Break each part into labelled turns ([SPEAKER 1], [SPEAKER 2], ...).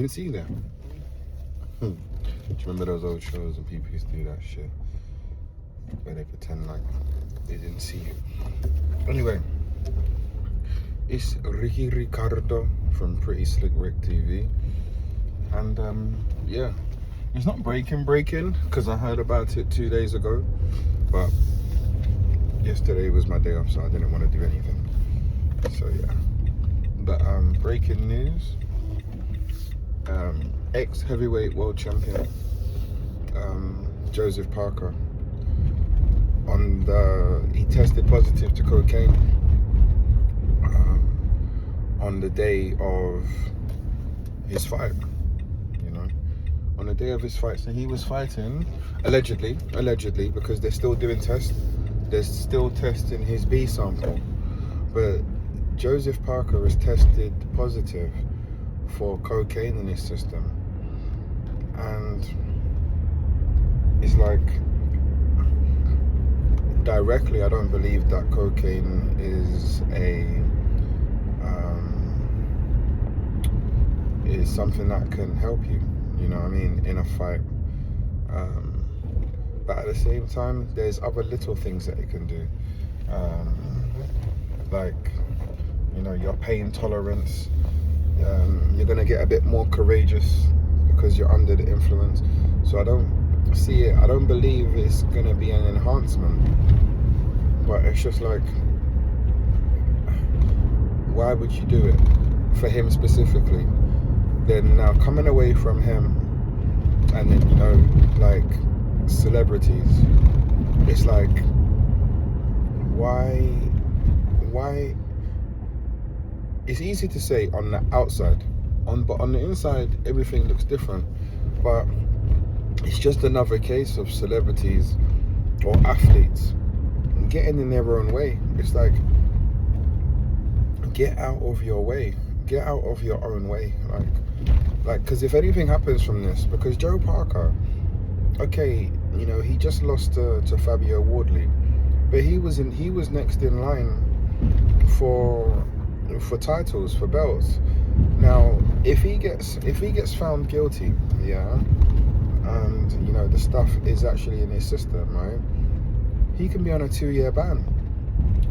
[SPEAKER 1] didn't see you there. Do you remember those old shows and people used to do that shit? Where they pretend like they didn't see you. Anyway, it's Ricky Ricardo from Pretty Slick Rick TV. And yeah, it's not breaking because I heard about it 2 days ago. But yesterday was my day off, so I didn't want to do anything. So yeah. But breaking news. Ex-heavyweight world champion Joseph Parker he tested positive to cocaine on the day of his fight. On the day of his fight. So he was fighting allegedly, because they're still doing tests. They're still testing his B sample, but Joseph Parker has tested positive for cocaine in his system. And it's like, directly, I don't believe that cocaine is something that can help you, in a fight. But at the same time, there's other little things that it can do. Like, your pain tolerance. You're gonna get a bit more courageous because you're under the influence. So I don't believe it's gonna be an enhancement, but it's just like, why would you do it for him specifically? Then now coming away from him, and then like celebrities, it's like, why? It's easy to say on the outside, but on the inside, everything looks different. But it's just another case of celebrities or athletes getting in their own way. It's like, get out of your way. Get out of your own way. Like, because if anything happens from this, because Joe Parker, okay, he just lost to Fabio Wardley, but he was next in line for titles, for belts. Now, if he gets found guilty, yeah, and the stuff is actually in his system, right? He can be on a 2-year ban.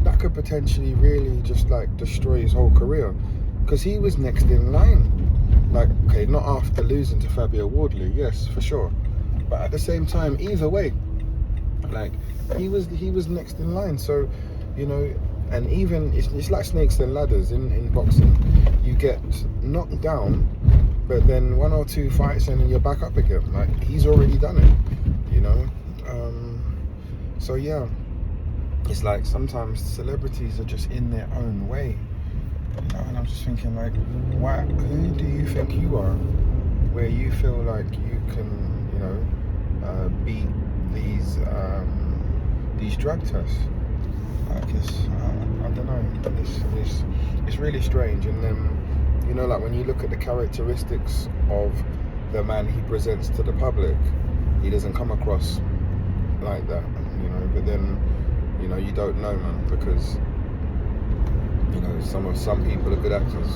[SPEAKER 1] That could potentially really just like destroy his whole career, because he was next in line. Like, okay, not after losing to Fabio Wardley, yes, for sure, but at the same time, either way, like, he was next in line. So, and even it's like snakes and ladders in boxing. You get knocked down, but then 1 or 2 fights and then you're back up again. Like, he's already done it, So yeah, it's like sometimes celebrities are just in their own way, and I'm just thinking, like, who do you think you are, where you feel like you can, beat these drug tests? Like, I don't know. It's really strange. And then, like, when you look at the characteristics of the man he presents to the public, he doesn't come across like that, But then, you don't know, man, because some people are good actors.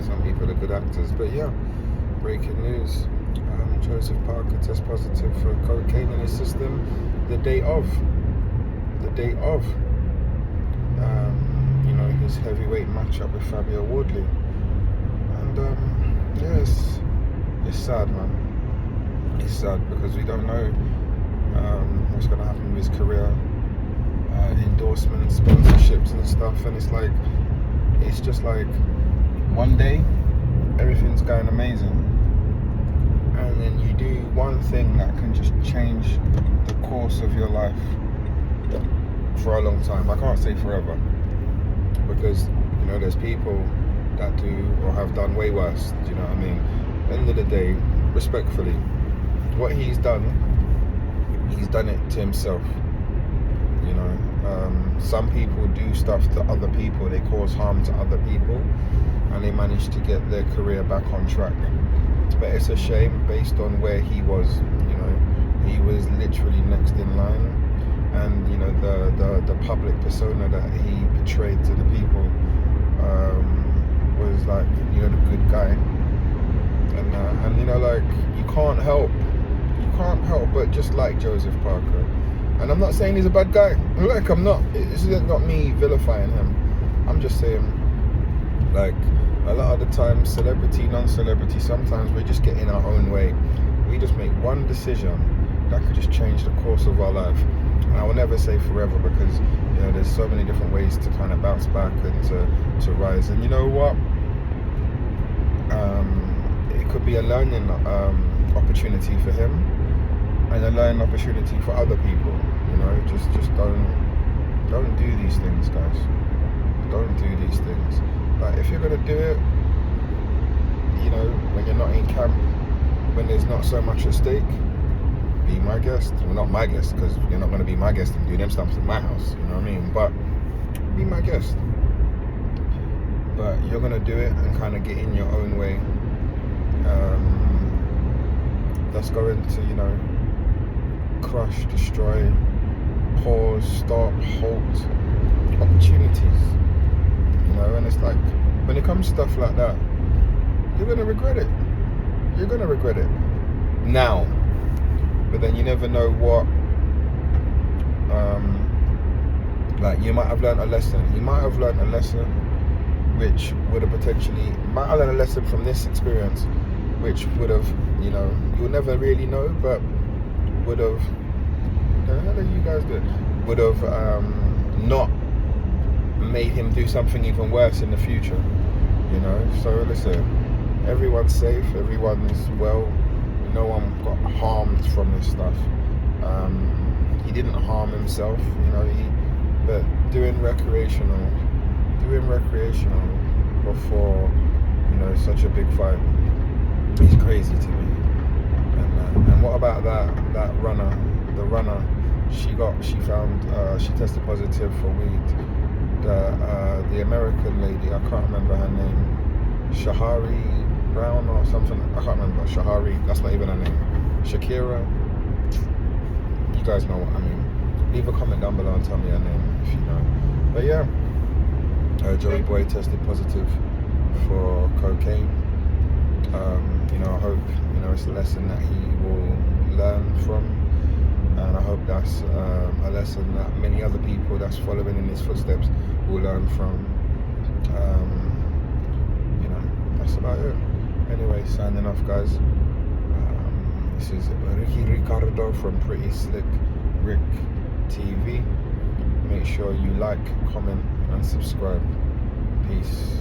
[SPEAKER 1] Some people are good actors. But yeah, breaking news: Joseph Parker tests positive for cocaine in his system the day of. His heavyweight matchup with Fabio Wardley. And yeah, it's sad, man. It's sad because we don't know what's going to happen with his career, endorsements, sponsorships and stuff. And it's just like one day everything's going amazing, and then you do one thing that can just change the course of your life for a long time. I can't say forever, because there's people that do or have done way worse. Do you know what I mean? At the end of the day, respectfully, what he's done it to himself. Some people do stuff to other people, they cause harm to other people, and they manage to get their career back on track. But it's a shame, based on where he was. He was literally next in line, and the public persona that he portrayed to the people was like, the good guy. And And you know, like, you can't help but just like Joseph Parker. And I'm not saying he's a bad guy. Like, I'm not. This is not me vilifying him. I'm just saying, like, a lot of the time, celebrity, non-celebrity, sometimes we just get in our own way. We just make one decision that could just change the course of our life. And I will never say forever, because, you know, there's so many different ways to kind of bounce back and to rise. And you know what? It could be a learning opportunity for him, and a learning opportunity for other people. You know, just don't do these things, guys. Don't do these things. Like, if you're gonna do it, you know, when you're not in camp, when there's not so much at stake, be my guest. Well, not my guest, because you're not gonna be my guest and do them stumps in my house. You know what I mean? But be my guest. But you're gonna do it and kind of get in your own way. That's going to, you know, crush, destroy, pause, stop, halt opportunities. You know, and it's like, when it comes to stuff like that, you're gonna regret it. You're gonna regret it now. But then you never know what. Like, you might have learned a lesson. You might have learned a lesson which would have potentially, might have learned a lesson from this experience, which would have, you know, you'll never really know, but would have, the hell are you guys doing? Would have not made him do something even worse in the future, you know. So listen, everyone's safe, everyone's well, no one got harmed from this stuff. He didn't harm himself, you know, but doing recreational before, you know, such a big fight is crazy to me. And what about that runner? The runner, she tested positive for weed. The American lady, I can't remember her name, Shahari Brown or something. I can't remember. Shahari, that's not even her name. Shakira. You guys know what I mean. Leave a comment down below and tell me her name if you know. But yeah, Joey Boy tested positive for cocaine. You know, I hope, you know, it's a lesson that he will learn from, and I hope that's a lesson that many other people that's following in his footsteps will learn from. You know, that's about it. Anyway, signing off, guys. This is Ricky Ricardo from Pretty Slick Rick TV. Make sure you like, comment and subscribe. Peace.